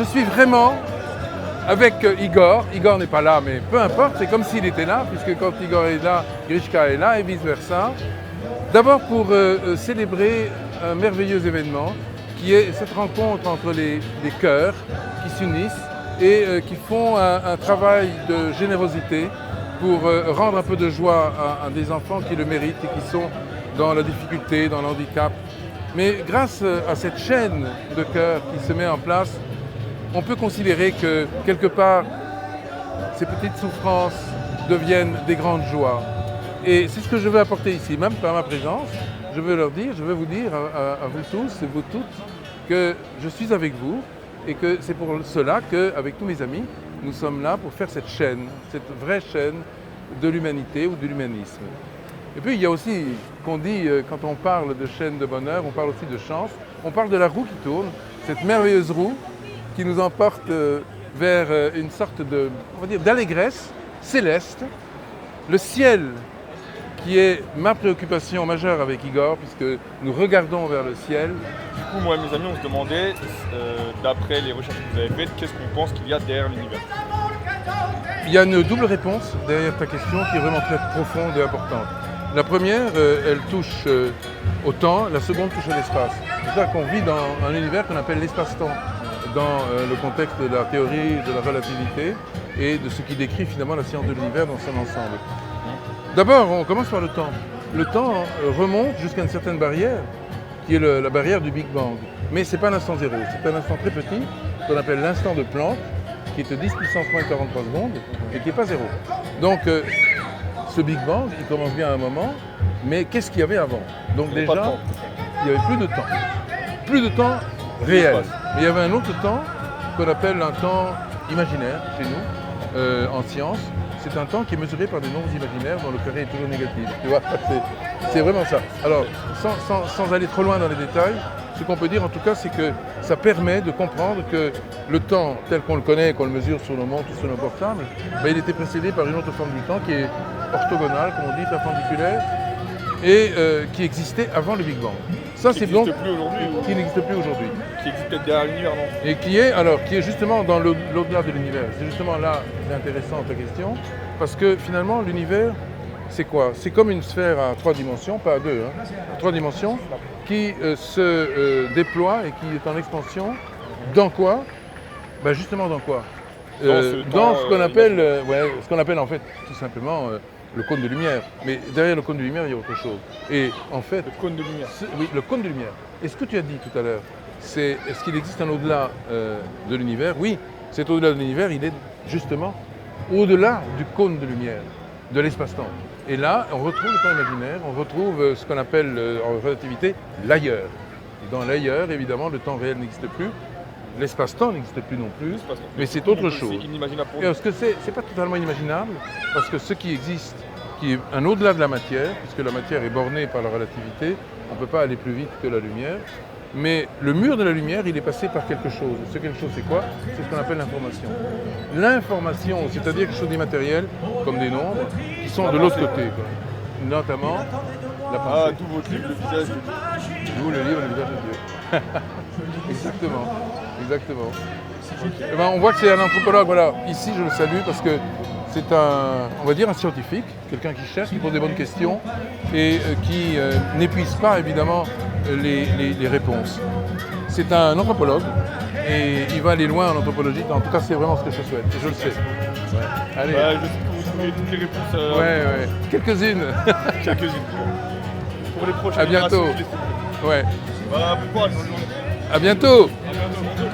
je suis vraiment avec Igor. Igor n'est pas là, mais peu importe, c'est comme s'il était là, puisque quand Igor est là, Grishka est là et vice-versa. D'abord pour célébrer un merveilleux événement qui est cette rencontre entre les cœurs qui s'unissent et qui font un travail de générosité pour rendre un peu de joie à des enfants qui le méritent et qui sont dans la difficulté, dans le handicap. Mais grâce à cette chaîne de cœurs qui se met en place, on peut considérer que quelque part, ces petites souffrances deviennent des grandes joies. Et c'est ce que je veux apporter ici, même par ma présence. Je veux vous dire à vous tous et vous toutes que je suis avec vous et que c'est pour cela qu'avec tous mes amis, nous sommes là pour faire cette chaîne, cette vraie chaîne de l'humanité ou de l'humanisme. Et puis il y a aussi, qu'on dit, quand on parle de chaîne de bonheur, on parle aussi de chance, on parle de la roue qui tourne, cette merveilleuse roue qui nous emporte vers une sorte de, on va dire, d'allégresse céleste. Le ciel, qui est ma préoccupation majeure avec Igor, puisque nous regardons vers le ciel. Du coup, moi et mes amis, on se demandait, d'après les recherches que vous avez faites, qu'est-ce qu'on pense qu'il y a derrière l'univers? Il y a une double réponse derrière ta question qui est vraiment très profonde et importante. La première, elle touche au temps, la seconde touche à l'espace. C'est-à-dire qu'on vit dans un univers qu'on appelle l'espace-temps, dans le contexte de la théorie de la relativité et de ce qui décrit finalement la science de l'univers dans son ensemble. D'abord, on commence par le temps. Le temps remonte jusqu'à une certaine barrière, qui est la barrière du Big Bang. Mais ce n'est pas un instant zéro, c'est un instant très petit, qu'on appelle l'instant de Planck, qui est 10 puissance moins 43 secondes, et qui n'est pas zéro. Donc, ce Big Bang, il commence bien à un moment, mais qu'est-ce qu'il y avait avant? Donc déjà, il n'y avait plus de temps. Plus de temps réel. Mais il y avait un autre temps qu'on appelle un temps imaginaire chez nous, en sciences. C'est un temps qui est mesuré par des nombres imaginaires dont le carré est toujours négatif. Tu vois, c'est vraiment ça. Alors, sans aller trop loin dans les détails, ce qu'on peut dire en tout cas, c'est que ça permet de comprendre que le temps tel qu'on le connaît, qu'on le mesure sur nos montres ou sur nos portables, il était précédé par une autre forme du temps qui est orthogonale, comme on dit, perpendiculaire, et qui existait avant le Big Bang. Ça, c'est donc qui n'existe plus aujourd'hui. Qui existe peut-être derrière l'univers, non? Et qui est justement dans l'au-delà de l'univers. C'est justement là, c'est intéressant ta question, parce que finalement, l'univers, c'est quoi? C'est comme une sphère à 3 dimensions, pas à 2, à 3 dimensions, qui se déploie et qui est en expansion. Dans quoi? Justement dans quoi? Dans ce qu'on appelle en fait tout simplement le cône de lumière. Mais derrière le cône de lumière, il y a autre chose. Et en fait, le cône de lumière. Oui, le cône de lumière. Et ce que tu as dit tout à l'heure, c'est est-ce qu'il existe un au-delà de l'univers? Oui, cet au-delà de l'univers, il est justement au-delà du cône de lumière, de l'espace-temps. Et là, on retrouve le temps imaginaire, on retrouve ce qu'on appelle en relativité l'ailleurs. Dans l'ailleurs, évidemment, le temps réel n'existe plus. L'espace-temps n'existe plus non plus, mais c'est autre chose. C'est inimaginable pour nous. Parce que c'est pas totalement inimaginable, parce que ce qui existe, qui est un au-delà de la matière, puisque la matière est bornée par la relativité, on ne peut pas aller plus vite que la lumière, mais le mur de la lumière, il est passé par quelque chose. Ce quelque chose, c'est quoi? C'est ce qu'on appelle l'information. L'information, c'est-à-dire quelque chose d'immatériel, comme des nombres, qui sont de l'autre côté, quoi. Notamment la pensée. D'où votre livre, le visage de Dieu. D'où le livre, le visage de Dieu. Exactement. On voit que c'est un anthropologue, voilà. Ici, je le salue parce que c'est on va dire un scientifique, quelqu'un qui cherche, qui pose des bonnes questions et qui n'épuise pas, évidemment, les réponses. C'est un anthropologue et il va aller loin en anthropologie. En tout cas, c'est vraiment ce que je souhaite, je le sais. Ouais. Allez. Je sais que vous trouvez toutes les réponses. Ouais. Quelques-unes. Pour les prochaines. À bientôt. Ouais. Bon courage, bonne journée. À bientôt. À bientôt.